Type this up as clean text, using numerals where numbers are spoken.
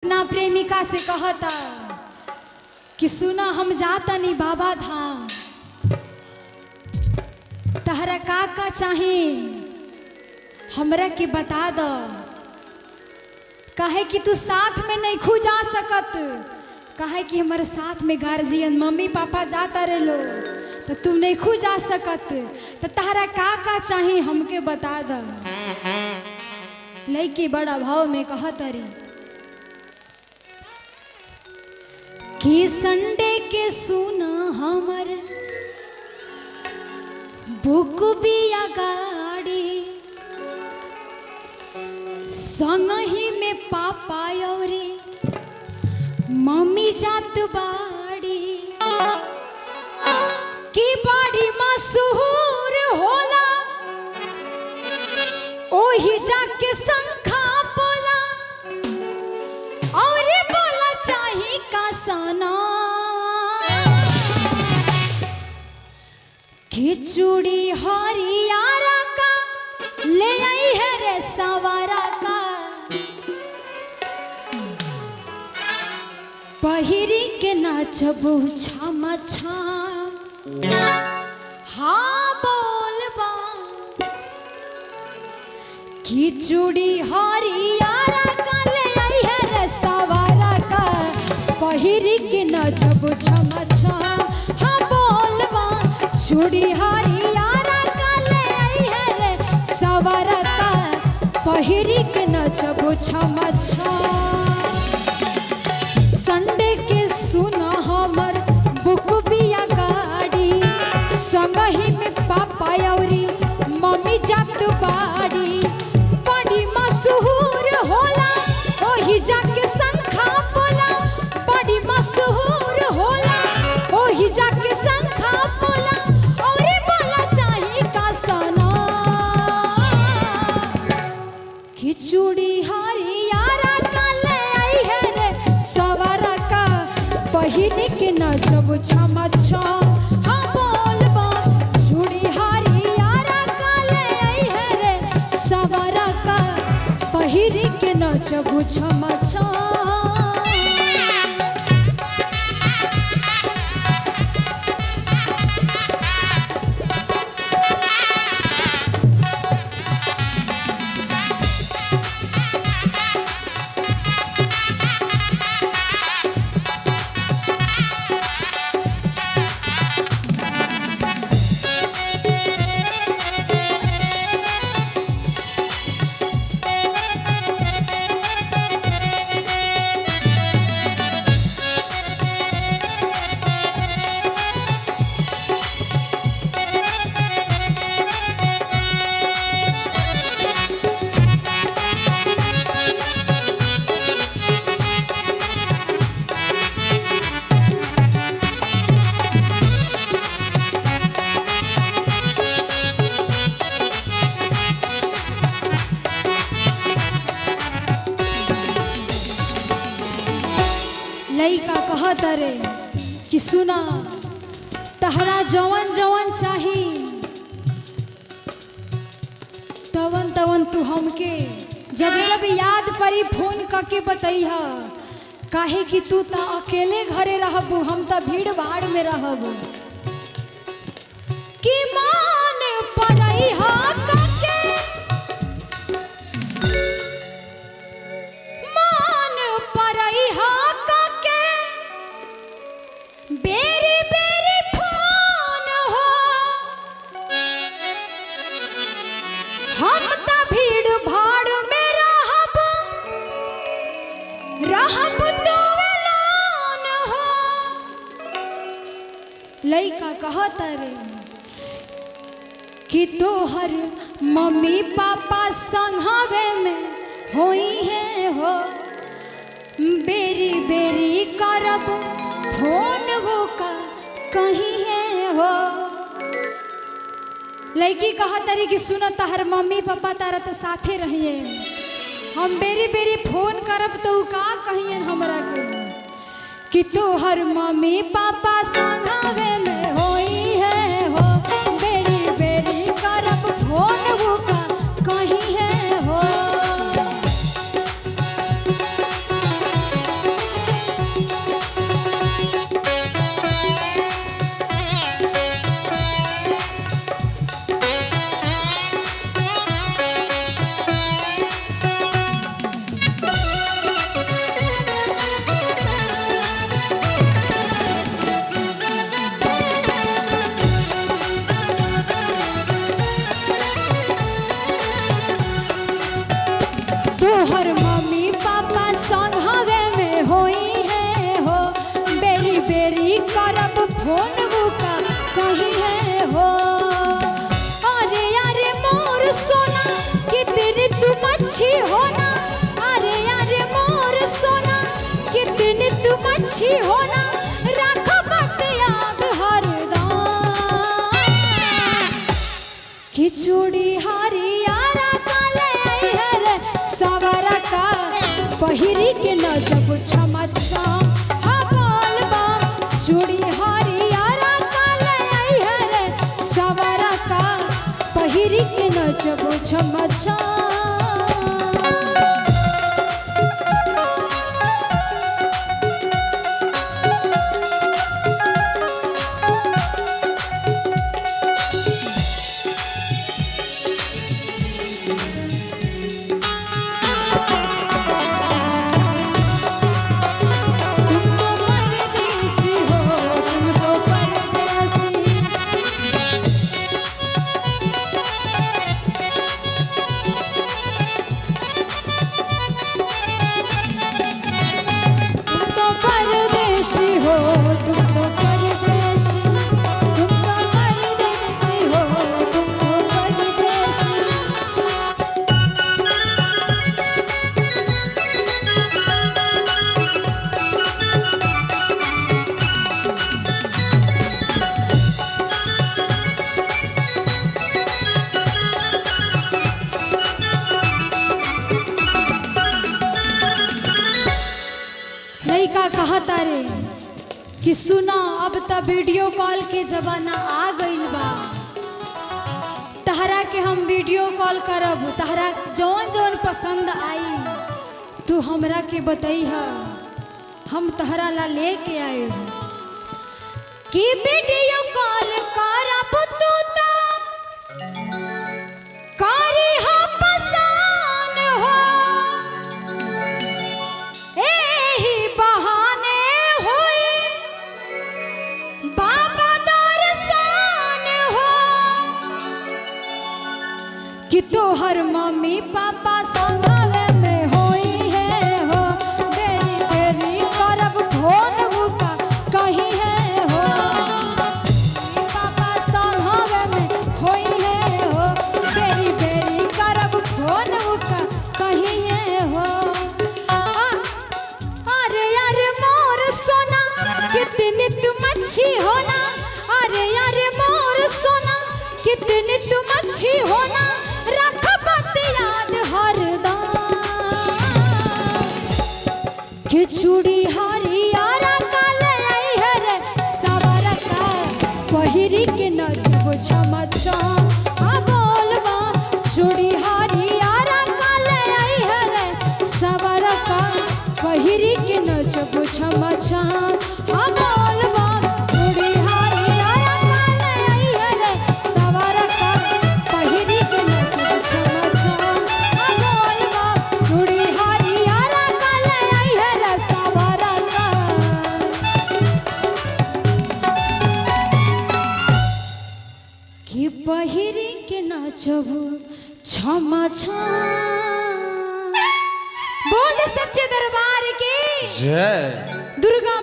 अपना प्रेमिका से कहता कि सुना हम जाता नहीं बाबा धाम, तहरा का चाहे हमरा के बता दो। कहे कि तू साथ में नहीं खू जा सकत, कहे कि हमारे साथ में गार्जियन मम्मी पापा जाता रहे लो तो तू नहीं खू जा सकत, तो तहरा का चाहे हमके बता दो। लड़की बड़ा भाव में कहत रे कि संडे के सुना हमर बुक बिया गाड़ी, संग ही में पापा औरे मम्मी जात बाड़ी, की बाड़ी मशहूर होला ओही जाके संखा बोला और बोला चाही का सना खिचड़ी हरियारा का ले आई है रे सवारा का, पहिरी के नाचबू छमा छाम, हाँ बोलबा खिचड़ी हरियारा का ले आई है रे सवारा का, पहिरी के नाचबू छमा छाम, हाँ बोलबा चूड़ी हरियारा का ले आई है रे सवारा का, पहिरी के नाचबू छमा छाम। संडे के सुना हमर बुक बिया गाड़ी, संग ही में पापा औरी मम्मी जात बाड़ी, बड़ी मशहूर होला ओही जाके संखा बोला, बड़ी मशहूर होला ओही जाके संखा बोला और बोला चाही का सना खिचड़ी हरियारा का ले आई है रे सवारा का, पहिरी के नाचब छमा छम, हाँ बोलबा चूड़ी हरियारा का ले आई है रे सवारा का, पहिरी के नाचब छमा छम। लइका कहत रे कि सुना तहरा जवन जवन चाही तवन तवन तू हमके जब जब याद परी फोन करके बतैह, काहे कि तू तो अकेले घरे रहबू, हम तो भीड़ भाड़ में रहबू। कि मान पड़ई हा काके, मान पड़ई हा काके, बेरी बेरी फोन हो, हम तो भीड़ भाड़ में रहब, रहब तो एलान हो। लइका कहत रे कि तोहर मम्मी पापा संघवे में होई है हो, बेरी बेरी करब फोन वो का कहीं है हो। लड़की कहत रे कि सुन तहर मम्मी पापा तारा तो साथे रहिए, हम बेरी बेरी फोन करब तो का कहिए हमरा के कि तोहर मम्मी पापा संघवे में होई है हो, बेरी बेरी करब फोन वो का कहीं है हो। मच्छी होना रख बात याद हरदम कि चूड़ी हरियारा काले आई है सवरा का पहिरी के न जब छमा छम बोलबा चूड़ी हरियारा काले आई है सवरा का पहिरी के न जब छमा छम लइका कहता रे कि सुना अब त वीडियो कॉल के जमाना आ गइल बा तहरा के हम वीडियो कॉल करब तहरा जौन जौन पसंद आई तू हमरा के बतैह हम तहरा ला लेके आए कि वीडियो कॉल करब तू त करी हो पसंद हो एही बहाने होई बाबा दर्शन हो कि तोहर मम्मी पापा संगवे में होई है हो बेरी बेरी करब फोन बुका कहीं है हो पापा संगवे में होई है हो बेरी बेरी करब फोन बुका कहीं है हो अरे यार मोर सोना कितनी तू मच्छी होना अरे यार मोर सोना कितनी तू मच्छी होना रख बात याद हरदम कि चूड़ी हरियारा काले आई है रे सवरा का पहिरी के नचब छमा छम बोलबा चूड़ी हरियारा काले आई है रे सवरा का पहिरी के नचब छमा छम बोलबा चूड़ी हरियारा काले आई है रे सवरा का पहिरी के नचब छमा छम बोलबा चूड़ी हरियारा काले आई है रे सवरा का कि पहिरी के नचब छमा छम बोल सच्चे दरबार की जय दुर्गा